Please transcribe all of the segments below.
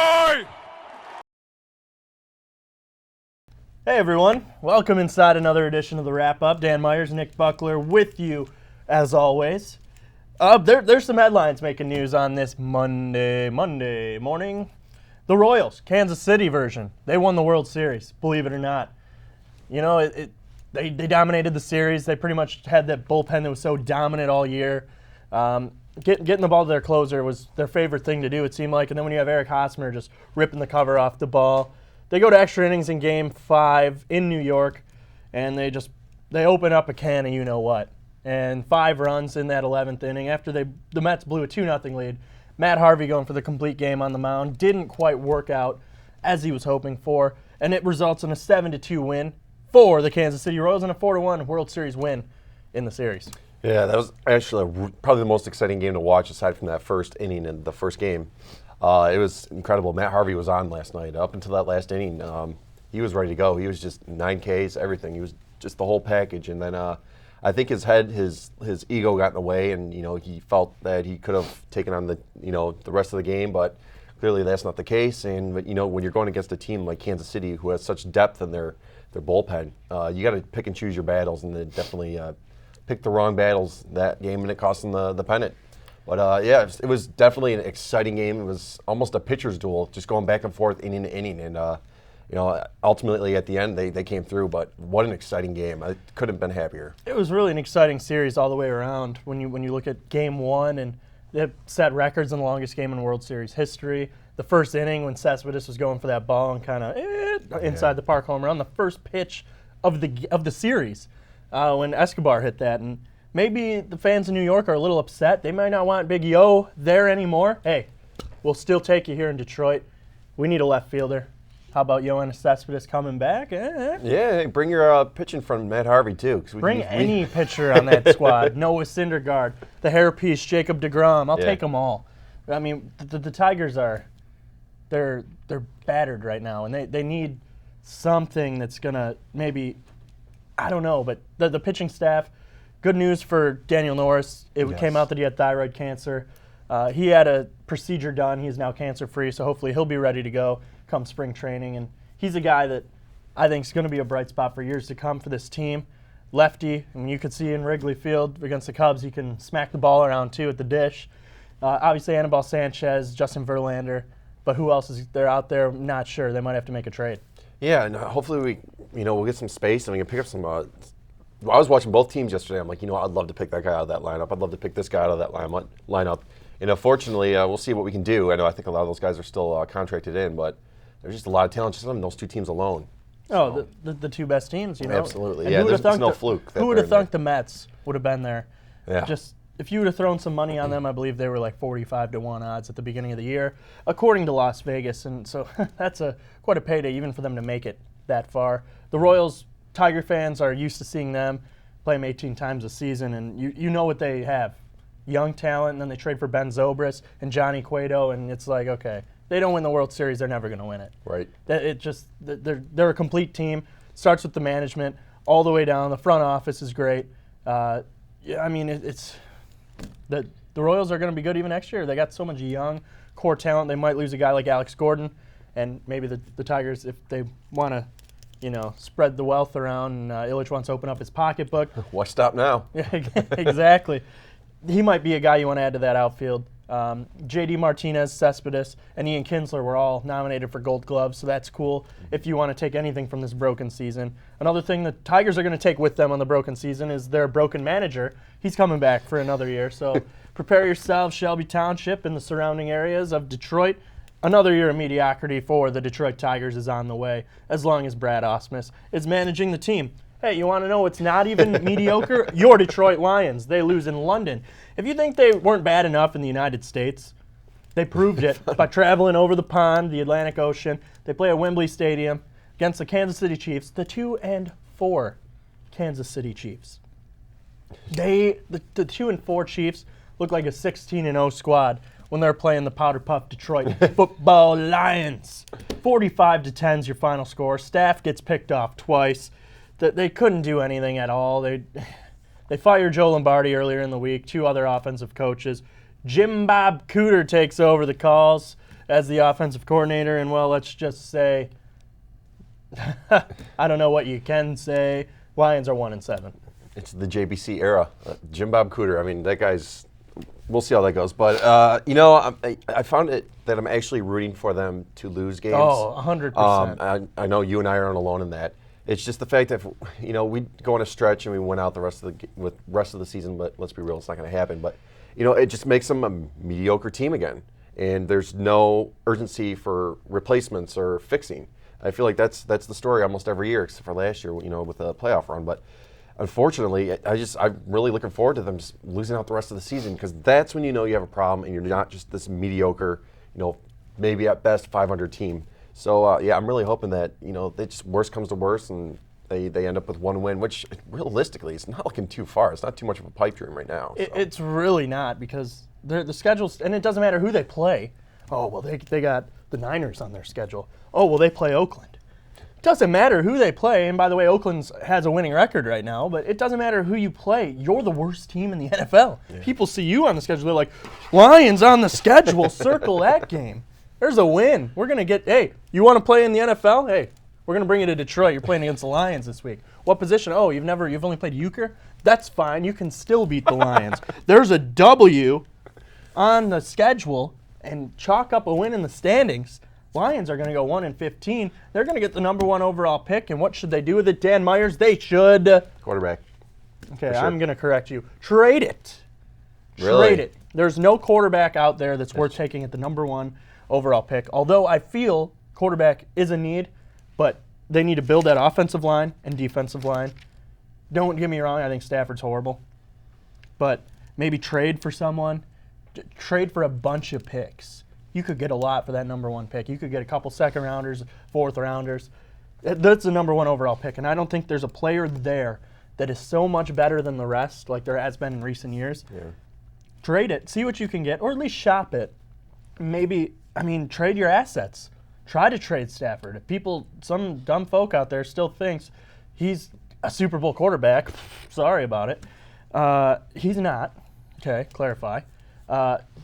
Cowboy! Hey everyone, welcome inside another edition of the Wrap Up. Dan Myers, Nick Buckler with you as always. There's some headlines making news on this Monday morning. The Royals, Kansas City version, they won the World Series, believe it or not. You know, they dominated the series. They pretty much had that bullpen that was so dominant all year. Getting the ball to their closer was their favorite thing to do, it seemed like. And then when you have Eric Hosmer just ripping the cover off the ball, they go to extra innings in Game 5 in New York, and they open up a can of you-know-what. And 5 runs in that 11th inning after the Mets blew a 2-0 lead. Matt Harvey going for the complete game on the mound. Didn't quite work out as he was hoping for, and it results in a 7-2 win for the Kansas City Royals and a 4-1 World Series win in the series. Yeah, that was actually probably the most exciting game to watch aside from that first inning in the first game. It was incredible. Matt Harvey was on last night. Up until that last inning, he was ready to go. He was just 9 Ks, everything. He was just the whole package. And then I think his ego got in the way, and he felt that he could have taken on the rest of the game, but clearly that's not the case. And when you're going against a team like Kansas City, who has such depth in their bullpen, you got to pick and choose your battles, and they definitely picked the wrong battles that game, and it cost them the pennant. But it was definitely an exciting game. It was almost a pitcher's duel, just going back and forth inning to inning, and ultimately at the end they came through. But what an exciting game! I couldn't have been happier. It was really an exciting series all the way around. When you look at Game 1, and they set records in the longest game in World Series history. The first inning when Cespedes was going for that ball and kind of inside the park home run, the first pitch of the series when Escobar hit that. And maybe the fans in New York are a little upset. They might not want Big Yo there anymore. Hey, we'll still take you here in Detroit. We need a left fielder. How about Yoenis Cespedes coming back? Yeah, bring your pitching from Matt Harvey too. Bring any pitcher on that squad. Noah Syndergaard, the hairpiece, Jacob deGrom. I'll take them all. I mean, the Tigers they're battered right now, and they need something that's gonna maybe, I don't know, but the pitching staff. Good news for Daniel Norris. It came out that he had thyroid cancer. He had a procedure done. He's now cancer-free, so hopefully he'll be ready to go come spring training. And he's a guy that I think is going to be a bright spot for years to come for this team. Lefty, and you could see in Wrigley Field against the Cubs, he can smack the ball around too at the dish. Obviously, Anibal Sanchez, Justin Verlander, but who else is there out there? Not sure. They might have to make a trade. Yeah, and hopefully we'll get some space and we can pick up some. I was watching both teams yesterday. I'm like, I'd love to pick that guy out of that lineup. I'd love to pick this guy out of that lineup. And unfortunately, we'll see what we can do. I think a lot of those guys are still contracted in, but there's just a lot of talent just on those two teams alone. So. Oh, the two best teams, Absolutely. And yeah, there's no fluke. Who would have thought the Mets would have been there? Yeah. Just if you would have thrown some money on them, I believe they were like 45-1 odds at the beginning of the year, according to Las Vegas. And so that's quite a payday even for them to make it that far. The Royals, Tiger fans are used to seeing them play them 18 times a season, and you know what they have. Young talent, and then they trade for Ben Zobrist and Johnny Cueto, and it's like, okay, they don't win the World Series, they're never going to win it. Right. They're a complete team. Starts with the management all the way down. The front office is great. It's the Royals are going to be good even next year. They got so much young core talent. They might lose a guy like Alex Gordon, and maybe the Tigers, if they want to, spread the wealth around, and Illich wants to open up his pocketbook. Why stop now? Exactly. He might be a guy you want to add to that outfield. J.D. Martinez, Cespedes, and Ian Kinsler were all nominated for Gold Gloves, so that's cool if you want to take anything from this broken season. Another thing the Tigers are going to take with them on the broken season is their broken manager. He's coming back for another year, so prepare yourselves, Shelby Township and the surrounding areas of Detroit. Another year of mediocrity for the Detroit Tigers is on the way, as long as Brad Ausmus is managing the team. Hey, you want to know what's not even mediocre? Your Detroit Lions. They lose in London. If you think they weren't bad enough in the United States, they proved it by traveling over the pond, the Atlantic Ocean. They play at Wembley Stadium against the Kansas City Chiefs, the 2-4 Kansas City Chiefs. The 2-4 Chiefs look like a 16-0 squad when they're playing the Powder Puff Detroit Football Lions. 45-10 is your final score. Staff gets picked off twice. They couldn't do anything at all. They fired Joe Lombardi earlier in the week, 2 other offensive coaches. Jim Bob Cooter takes over the calls. as the offensive coordinator, and well, let's just say, I don't know what you can say. Lions are 1-7. It's the JBC era. Jim Bob Cooter. I mean, that guy's. We'll see how that goes. But I found it that I'm actually rooting for them to lose games. Oh, 100%. I know you and I aren't alone in that. It's just the fact that we go on a stretch and we win out the rest of the season. But let's be real, it's not going to happen. But it just makes them a mediocre team again, and there's no urgency for replacements or fixing. I feel like that's the story almost every year, except for last year, with the playoff run. But unfortunately, I'm really looking forward to them just losing out the rest of the season, because that's when you have a problem and you're not just this mediocre, maybe at best 500 team. So I'm really hoping that they just worst comes to worst and they end up with one win, which realistically is not looking too far. It's not too much of a pipe dream right now. So. It's really not, because the schedules, and it doesn't matter who they play. Oh, well, they got the Niners on their schedule. Oh, well, they play Oakland. Doesn't matter who they play, and by the way, Oakland has a winning record right now, but it doesn't matter who you play. You're the worst team in the NFL. Yeah. People see you on the schedule, they're like, Lions on the schedule, circle that game. There's a win. We're going to get, hey, you want to play in the NFL? Hey, we're going to bring you to Detroit. You're playing against the Lions this week. What position? Oh, you've only played euchre? That's fine. You can still beat the Lions. There's a W on the schedule, and chalk up a win in the standings. Lions are going to go 1-15. They're going to get the number 1 overall pick, and what should they do with it? Dan Myers, they should. Quarterback. Okay, sure. I'm going to correct you. Trade it. Really? Trade it. There's no quarterback out there that's worth taking at the number 1 overall pick. Although I feel quarterback is a need, but they need to build that offensive line and defensive line. Don't get me wrong, I think Stafford's horrible. But maybe trade for someone. Trade for a bunch of picks. You could get a lot for that number 1 pick. You could get a couple second-rounders, fourth-rounders. That's the number 1 overall pick, and I don't think there's a player there that is so much better than the rest, like there has been in recent years. Yeah. Trade it. See what you can get, or at least shop it. Maybe, trade your assets. Try to trade Stafford. If some dumb folk out there still thinks he's a Super Bowl quarterback, sorry about it. He's not. Okay, clarify.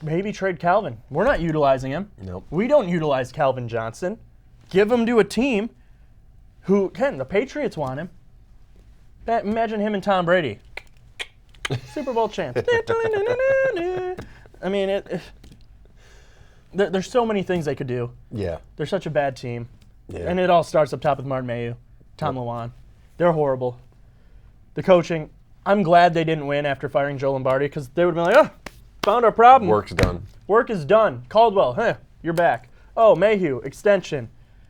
Maybe trade Calvin. We're not utilizing him. Nope. We don't utilize Calvin Johnson. Give him to a team who, the Patriots want him. Imagine him and Tom Brady. Super Bowl champs. There's so many things they could do. Yeah. They're such a bad team. Yeah. And it all starts up top with Martin Mayhew, Tom Lawan. They're horrible. The coaching, I'm glad they didn't win after firing Joe Lombardi, because they would have been like, found our problem. Work's done. Work is done. Caldwell, you're back. Oh, Mayhew, extension.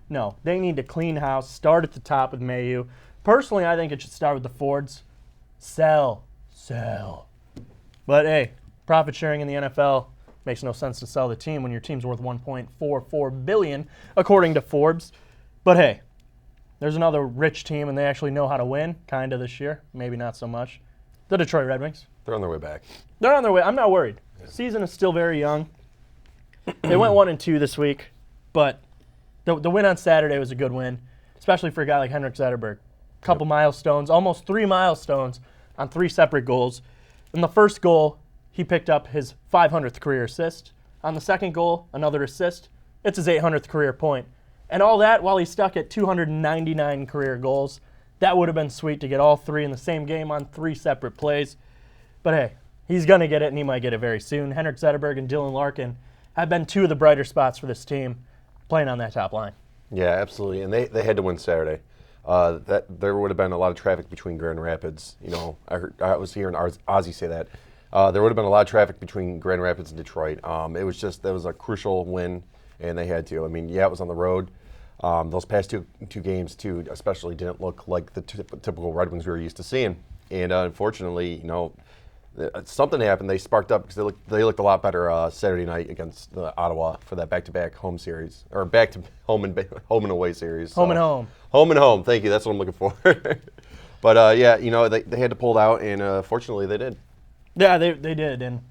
No, they need to clean house, start at the top with Mayhew. Personally, I think it should start with the Fords. Sell. But hey, profit sharing in the NFL makes no sense to sell the team when your team's worth $1.44 billion, according to Forbes. But hey, there's another rich team, and they actually know how to win, kind of this year. Maybe not so much. The Detroit Red Wings. They're on their way back. They're on their way. I'm not worried. Yeah. Season is still very young. They went 1-2 this week, but the win on Saturday was a good win, especially for a guy like Henrik Zetterberg. Couple milestones, almost 3 milestones on 3 separate goals. In the first goal, he picked up his 500th career assist. On the second goal, another assist. It's his 800th career point. And all that while he's stuck at 299 career goals. That would have been sweet to get all 3 in the same game on 3 separate plays. But hey, he's going to get it, and he might get it very soon. Henrik Zetterberg and Dylan Larkin have been 2 of the brighter spots for this team playing on that top line. Yeah, absolutely. And they had to win Saturday. That there would have been a lot of traffic between Grand Rapids. I was hearing Ozzy say that. There would have been a lot of traffic between Grand Rapids and Detroit. It was a crucial win, and they had to. It was on the road. Those past two games, too, especially didn't look like the typical Red Wings we were used to seeing. And unfortunately, something happened. They sparked up because they looked a lot better Saturday night against Ottawa for that back-to-back home series, or back to home and away series. Home and home. Home and home. Thank you. That's what I'm looking for. But they had to pull it out, and fortunately they did. Yeah, they did, and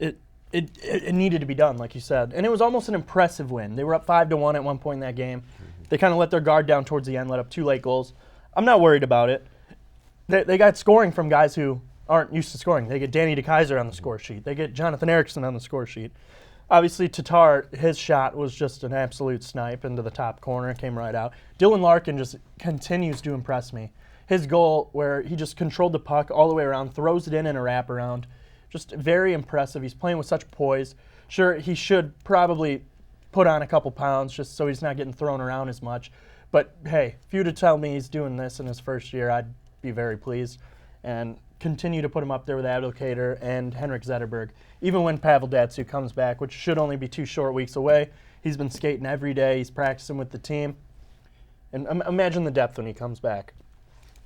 it needed to be done, like you said. And it was almost an impressive win. They were up 5-1 at one point in that game. They kind of let their guard down towards the end, let up 2 late goals. I'm not worried about it. They got scoring from guys who aren't used to scoring. They get Danny DeKeyser on the score sheet. They get Jonathan Ericsson on the score sheet. obviously Tatar, his shot was just an absolute snipe into the top corner, came right out. Dylan Larkin just continues to impress me. His goal where he just controlled the puck all the way around, throws it in a wraparound, just very impressive. He's playing with such poise. Sure, he should probably put on a couple pounds just so he's not getting thrown around as much. But hey, if you to tell me he's doing this in his first year, I'd be very pleased. And continue to put him up there with Abdelkader and Henrik Zetterberg. Even when Pavel Datsyuk comes back, which should only be 2 short weeks away, he's been skating every day. He's practicing with the team. And imagine the depth when he comes back.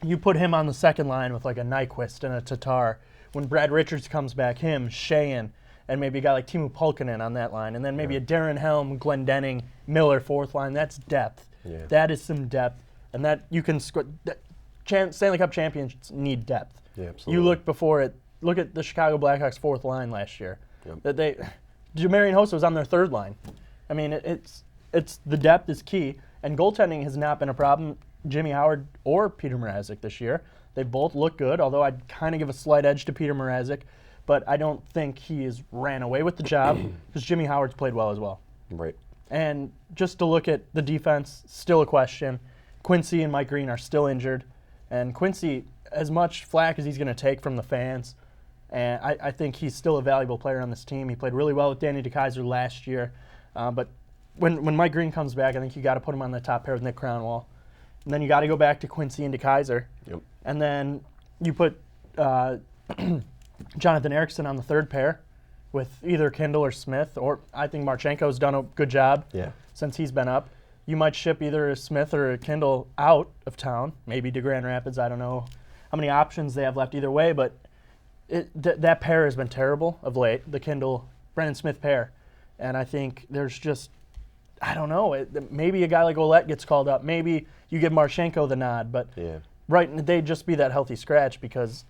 You put him on the second line with like a Nyquist and a Tatar. When Brad Richards comes back, him, Sheahan, and maybe a guy like Timo Pulkkinen on that line. And then maybe a Darren Helm, Glendening, Miller, fourth line. That's depth. Yeah. That is some depth. And that you can score. Stanley Cup champions need depth. Yeah, absolutely. You look at the Chicago Blackhawks fourth line last year. Yep. Marian Hossa was on their third line. I mean, it's the depth is key, and goaltending has not been a problem. Jimmy Howard or Peter Mrazek this year, they both look good. Although I'd kind of give a slight edge to Peter Mrazek, but I don't think he has ran away with the job because Jimmy Howard's played well as well. Right. And just to look at the defense, still a question. Quincy and Mike Green are still injured, and Quincy, as much flack as he's going to take from the fans, and I think he's still a valuable player on this team. He played really well with Danny DeKeyser last year, but when Mike Green comes back, I think you got to put him on the top pair with Nick Cronwall, and then you got to go back to Quincy and DeKeyser, and then you put Jonathan Ericsson on the third pair with either Kindle or Smith, or I think Marchenko's done a good job since he's been up. You might ship either a Smith or a Kindle out of town, maybe to Grand Rapids. I don't know how many options they have left either way, but that pair has been terrible of late, the Kindle-Brendan Smith pair. And I think there's just, I don't know, maybe a guy like Ouellette gets called up. Maybe you give Marchenko the nod, but they'd just be that healthy scratch because,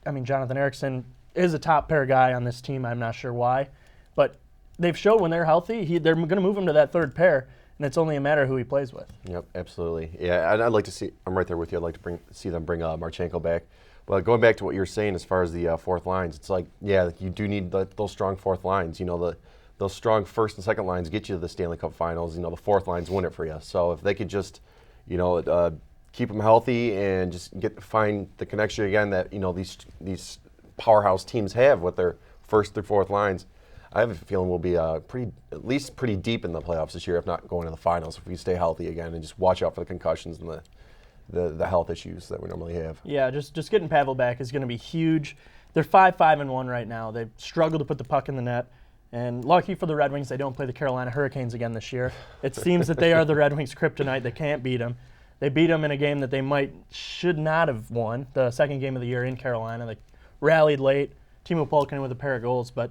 I mean, Jonathan Ericsson is a top pair guy on this team. I'm not sure why. But they've showed when they're healthy, they're going to move him to that third pair. And it's only a matter of who he plays with. Yep, absolutely. Yeah, and I'd like to see, I'm right there with you, I'd like to see them bring Marchenko back. But going back to what you were saying as far as the fourth lines, it's like, yeah, you do need those strong fourth lines. You know, those strong first and second lines get you to the Stanley Cup Finals. You know, the fourth lines win it for you. So if they could just, you know, keep them healthy and just find the connection again that, you know, these powerhouse teams have with their first through fourth lines, I have a feeling we'll be at least pretty deep in the playoffs this year, if not going to the finals, if we stay healthy again and just watch out for the concussions and the health issues that we normally have. Yeah, just getting Pavel back is going to be huge. They're 5-5-1 right now. They've struggled to put the puck in the net. And lucky for the Red Wings, they don't play the Carolina Hurricanes again this year. It seems that they are the Red Wings' kryptonite. They can't beat them. They beat them in a game that they should not have won, the second game of the year in Carolina. They rallied late. Timo Pulkkinen with a pair of goals, but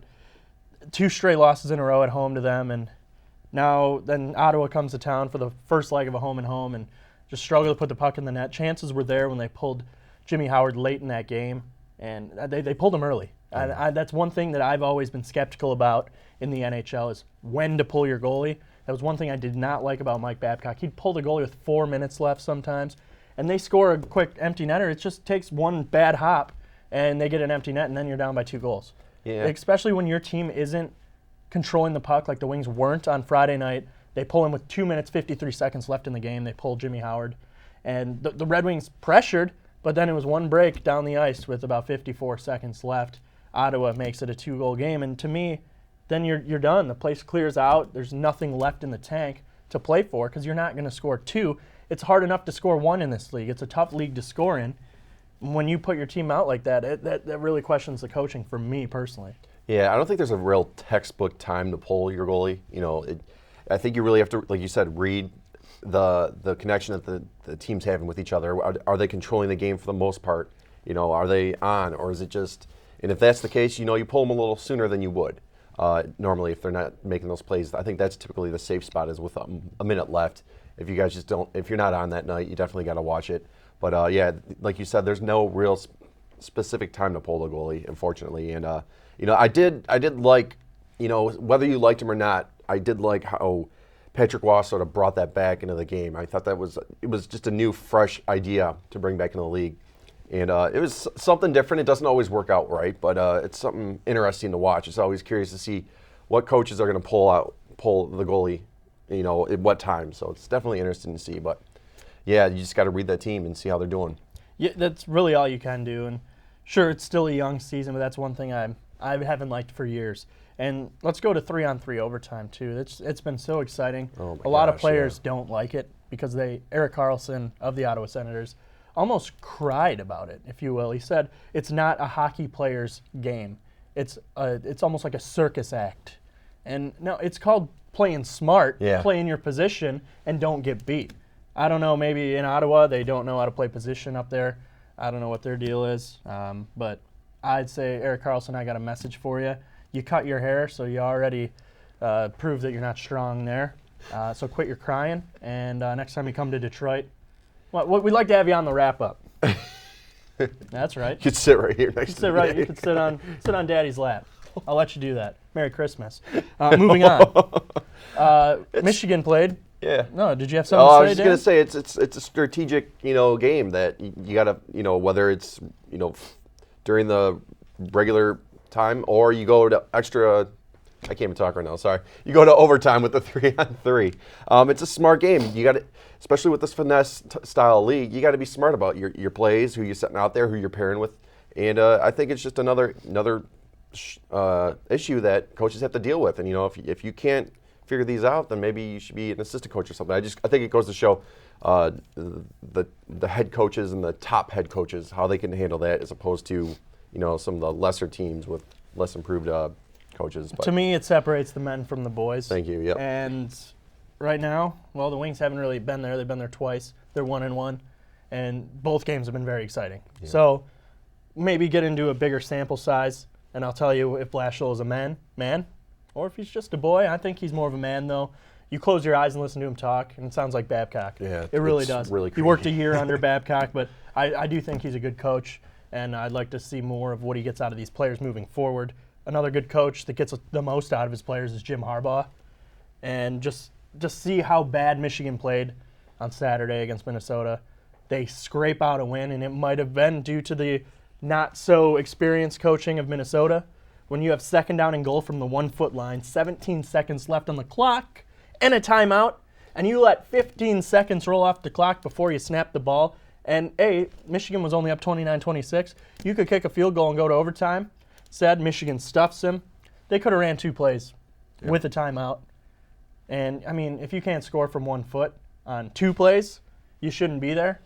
2 straight losses in a row at home to them, and now then Ottawa comes to town for the first leg of a home-and-home and just struggle to put the puck in the net. Chances were there when they pulled Jimmy Howard late in that game, and they pulled him early. That's one thing that I've always been skeptical about in the NHL is when to pull your goalie. That was one thing I did not like about Mike Babcock. He'd pull the goalie with 4 minutes left sometimes, and they score a quick empty netter. It just takes one bad hop, and they get an empty net, and then you're down by 2 goals. Yeah. Especially when your team isn't controlling the puck like the Wings weren't on Friday night. They pull him with 2 minutes, 53 seconds left in the game. They pull Jimmy Howard. And the Red Wings pressured, but then it was one break down the ice with about 54 seconds left. Ottawa makes it a 2-goal game. And to me, then you're done. The place clears out. There's nothing left in the tank to play for because you're not going to score 2. It's hard enough to score 1 in this league. It's a tough league to score in. When you put your team out like that, that really questions the coaching for me personally. Yeah, I don't think there's a real textbook time to pull your goalie. You know, I think you really have to, like you said, read the connection that the team's having with each other. Are they controlling the game for the most part? You know, are they on, or is it just? And if that's the case, you know, you pull them a little sooner than you would normally if they're not making those plays. I think that's typically the safe spot is with a minute left. If you guys just don't, if you're not on that night, you definitely got to watch it. But yeah, like you said, there's no real specific time to pull the goalie, unfortunately. And you know, I did like, you know, whether you liked him or not, I did like how Patrick Roy sort of brought that back into the game. I thought it was just a new, fresh idea to bring back into the league, and it was something different. It doesn't always work out right, but it's something interesting to watch. It's always curious to see what coaches are going to pull the goalie, at what time. So it's definitely interesting to see. But yeah, you just got to read that team and see how they're doing. Yeah, that's really all you can do. And sure, it's still a young season, but that's one thing I haven't liked for years. And let's go to 3-on-3 overtime too. It's been so exciting. Oh my a lot of gosh, players yeah. don't like it because Erik Karlsson of the Ottawa Senators almost cried about it, if you will. He said it's not a hockey player's game. It's almost like a circus act. And no, it's called playing smart, playing your position, and don't get beat. I don't know, maybe in Ottawa they don't know how to play position up there. I don't know what their deal is. But I'd say, Erik Karlsson, I got a message for you. You cut your hair, so you already proved that you're not strong there. So quit your crying, and next time you come to Detroit, we'd like to have you on the wrap-up. That's right. You could sit right here next to me. You could sit on Daddy's lap. I'll let you do that. Merry Christmas. Moving on. Michigan played. Yeah. No, did you have something to say, I was just Dan? gonna say it's a strategic game that you gotta whether it's during the regular time or you go to extra. I can't even talk right now. Sorry. You go to overtime with the 3-on-3. It's a smart game. You got to, especially with this finesse style league, you got to be smart about your plays, who you're setting out there, who you're pairing with, and I think it's just another issue that coaches have to deal with. And if you can't figure these out, then maybe you should be an assistant coach or something. I think it goes to show the head coaches and the top head coaches how they can handle that as opposed to some of the lesser teams with less improved coaches. But to me, it separates the men from the boys. Thank you. Yep. And right now, well, the Wings haven't really been there. They've been there twice. They're 1-1, and both games have been very exciting. Yeah. So maybe get into a bigger sample size, and I'll tell you if Blashill is a man, or if he's just a boy. I think he's more of a man, though. You close your eyes and listen to him talk, and it sounds like Babcock. Yeah, it really does. Really he worked a year under Babcock, but I do think he's a good coach, and I'd like to see more of what he gets out of these players moving forward. Another good coach that gets the most out of his players is Jim Harbaugh. And just see how bad Michigan played on Saturday against Minnesota. They scrape out a win, and it might have been due to the not-so-experienced coaching of Minnesota. When you have second down and goal from the 1-foot line, 17 seconds left on the clock, and a timeout, and you let 15 seconds roll off the clock before you snap the ball, and, Michigan was only up 29-26. You could kick a field goal and go to overtime. Said Michigan stuffs him. They could have ran 2 plays with a timeout. And, I mean, if you can't score from 1 foot on 2 plays, you shouldn't be there.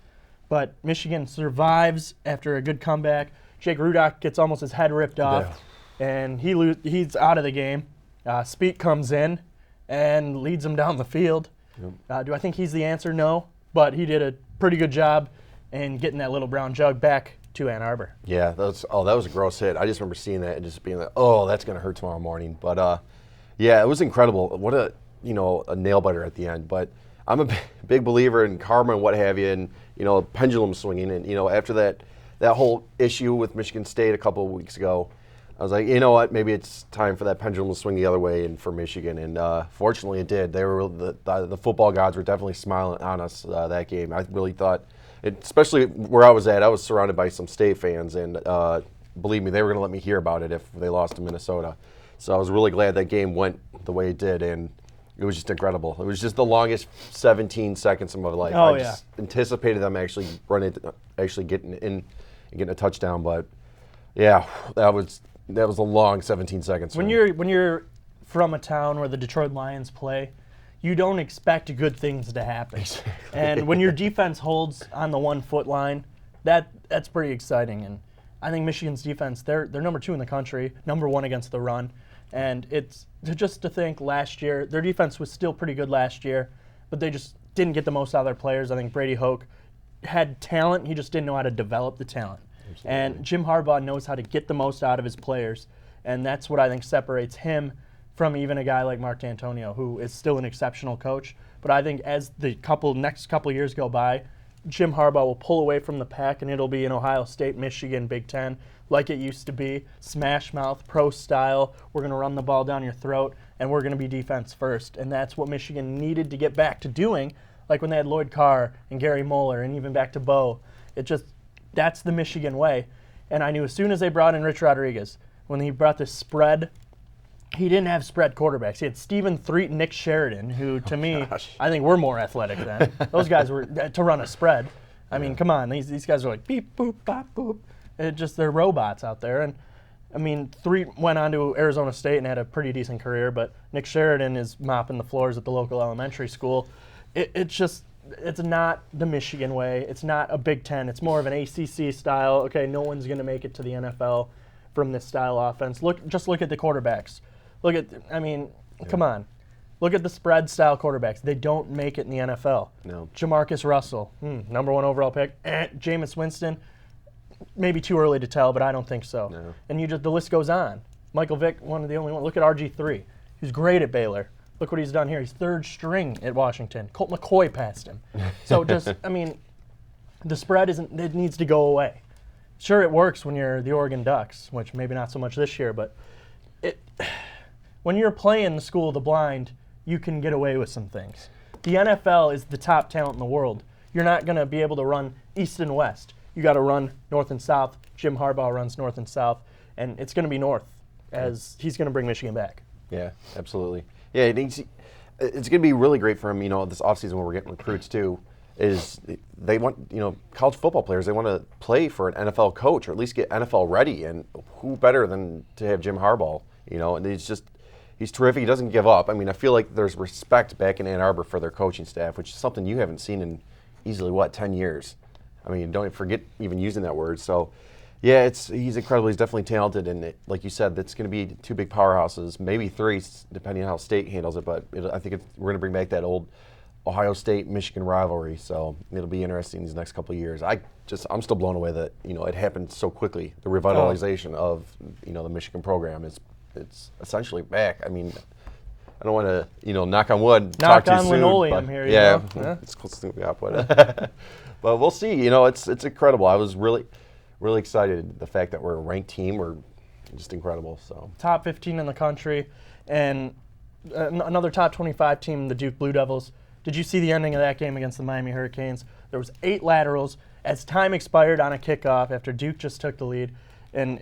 But Michigan survives after a good comeback. Jake Rudock gets almost his head ripped off, and he's out of the game. Speak comes in and leads him down the field. Yep. Do I think he's the answer? No. But he did a pretty good job in getting that little brown jug back to Ann Arbor. Yeah, that was a gross hit. I just remember seeing that and just being like, oh, that's going to hurt tomorrow morning. But, yeah, it was incredible. What a nail biter at the end. But I'm a big believer in karma and what have you, and, pendulum swinging. And, after that whole issue with Michigan State a couple of weeks ago, I was like, you know what, maybe it's time for that pendulum to swing the other way and for Michigan. And fortunately it did. The football gods were definitely smiling on us that game. I really thought, especially where I was at, I was surrounded by some State fans, and believe me, they were going to let me hear about it if they lost to Minnesota. So I was really glad that game went the way it did, and it was just incredible. It was just the longest 17 seconds of my life. I just anticipated them actually getting in and getting a touchdown, but yeah, that was a long 17 seconds. When you're from a town where the Detroit Lions play, you don't expect good things to happen. Exactly. And when your defense holds on the 1-foot line, that's pretty exciting. And I think Michigan's defense, they're number 2 in the country, number 1 against the run. And it's just to think last year, their defense was still pretty good last year, but they just didn't get the most out of their players. I think Brady Hoke had talent, he just didn't know how to develop the talent. Absolutely. And Jim Harbaugh knows how to get the most out of his players, and that's what I think separates him from even a guy like Mark D'Antonio, who is still an exceptional coach. But I think as the next couple years go by, Jim Harbaugh will pull away from the pack, and it'll be an Ohio State, Michigan, Big Ten, like it used to be, smash mouth, pro style. We're going to run the ball down your throat, and we're going to be defense first. And that's what Michigan needed to get back to doing, like when they had Lloyd Carr and Gary Moeller, and even back to Bo. That's the Michigan way. And I knew as soon as they brought in Rich Rodriguez, when he brought this spread he didn't have spread quarterbacks. He had Stephen Threet and Nick Sheridan, who to me, gosh. I think we're more athletic than. Those guys were to run a spread. I mean, come on, these guys are like beep, boop, bop, boop. They're robots out there. And I mean, Threet went on to Arizona State and had a pretty decent career, but Nick Sheridan is mopping the floors at the local elementary school. It's not the Michigan way. It's not a Big Ten. It's more of an ACC style. Okay, no one's going to make it to the NFL from this style offense. Just look at the quarterbacks. Come on. Look at the spread style quarterbacks. They don't make it in the NFL. No. Jamarcus Russell, number 1 overall pick. Jameis Winston, maybe too early to tell, but I don't think so. No. And the list goes on. Michael Vick, one of the only ones. Look at RG3. He's great at Baylor. Look what he's done here. He's 3rd string at Washington. Colt McCoy passed him. So the spread it needs to go away. Sure, it works when you're the Oregon Ducks, which maybe not so much this year, but when you're playing the school of the blind, you can get away with some things. The NFL is the top talent in the world. You're not going to be able to run east and west. You got to run north and south. Jim Harbaugh runs north and south, and it's going to be north as he's going to bring Michigan back. Yeah, absolutely. Yeah, it's going to be really great for him, this offseason when we're getting recruits too, is they want, college football players, they want to play for an NFL coach or at least get NFL ready, and who better than to have Jim Harbaugh, and he's terrific. He doesn't give up. I feel like there's respect back in Ann Arbor for their coaching staff, which is something you haven't seen in easily, 10 years. Don't forget even using that word. So, yeah, he's incredible. He's definitely talented, and like you said, that's going to be 2 big powerhouses, maybe 3, depending on how State handles it. But I think we're going to bring back that old Ohio State-Michigan rivalry. So it'll be interesting these next couple of years. I'm still blown away that it happened so quickly. The revitalization of the Michigan program it's essentially back. I don't want to knock on wood. Knock talk on too soon, linoleum but here. Yeah, it's close to got, but but we'll see. It's incredible. I was really excited. The fact that we're a ranked team, we're just incredible. So top 15 in the country, and another top 25 team, the Duke Blue Devils. Did you see the ending of that game against the Miami Hurricanes? There was 8 laterals as time expired on a kickoff after Duke just took the lead, and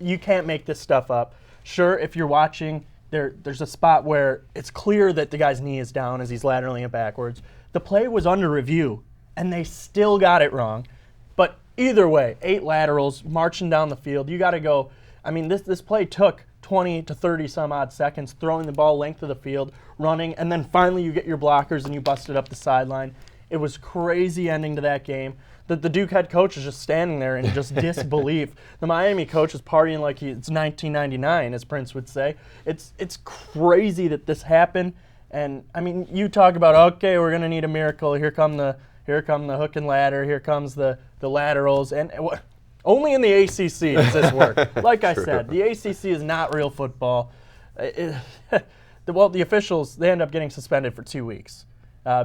you can't make this stuff up. Sure, if you're watching, there's a spot where it's clear that the guy's knee is down as he's lateraling it backwards. The play was under review, and they still got it wrong. But either way, 8 laterals, marching down the field. You got to go. This play took 20 to 30 some odd seconds, throwing the ball length of the field, running, and then finally you get your blockers and you busted up the sideline. It was crazy ending to that game. The Duke head coach is just standing there in just disbelief. The Miami coach is partying like it's 1999, as Prince would say. It's crazy that this happened. And you talk about, okay, we're gonna need a miracle. Here come the hook and ladder. Here comes the laterals. And only in the ACC does this work. Like I said, the ACC is not real football. The officials, they end up getting suspended for 2 weeks.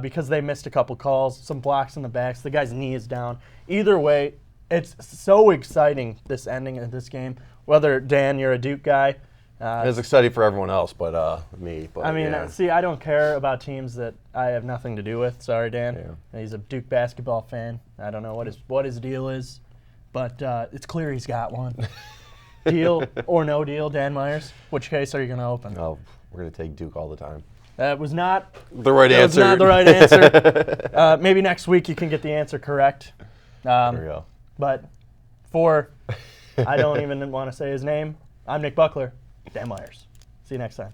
Because they missed a couple calls, some blocks in the backs. The guy's knee is down. Either way, it's so exciting, this ending of this game. Whether, Dan, you're a Duke guy. It's exciting for everyone else, but me. But, yeah. See, I don't care about teams that I have nothing to do with. Sorry, Dan. Yeah. He's a Duke basketball fan. I don't know what his deal is, but it's clear he's got one. Deal or no deal, Dan Myers? Which case are you going to open? Oh, we're going to take Duke all the time. That was not the right answer. That was not the right answer. Maybe next week you can get the answer correct. There we go. But I don't even want to say his name. I'm Nick Buckler. Dan Myers. See you next time.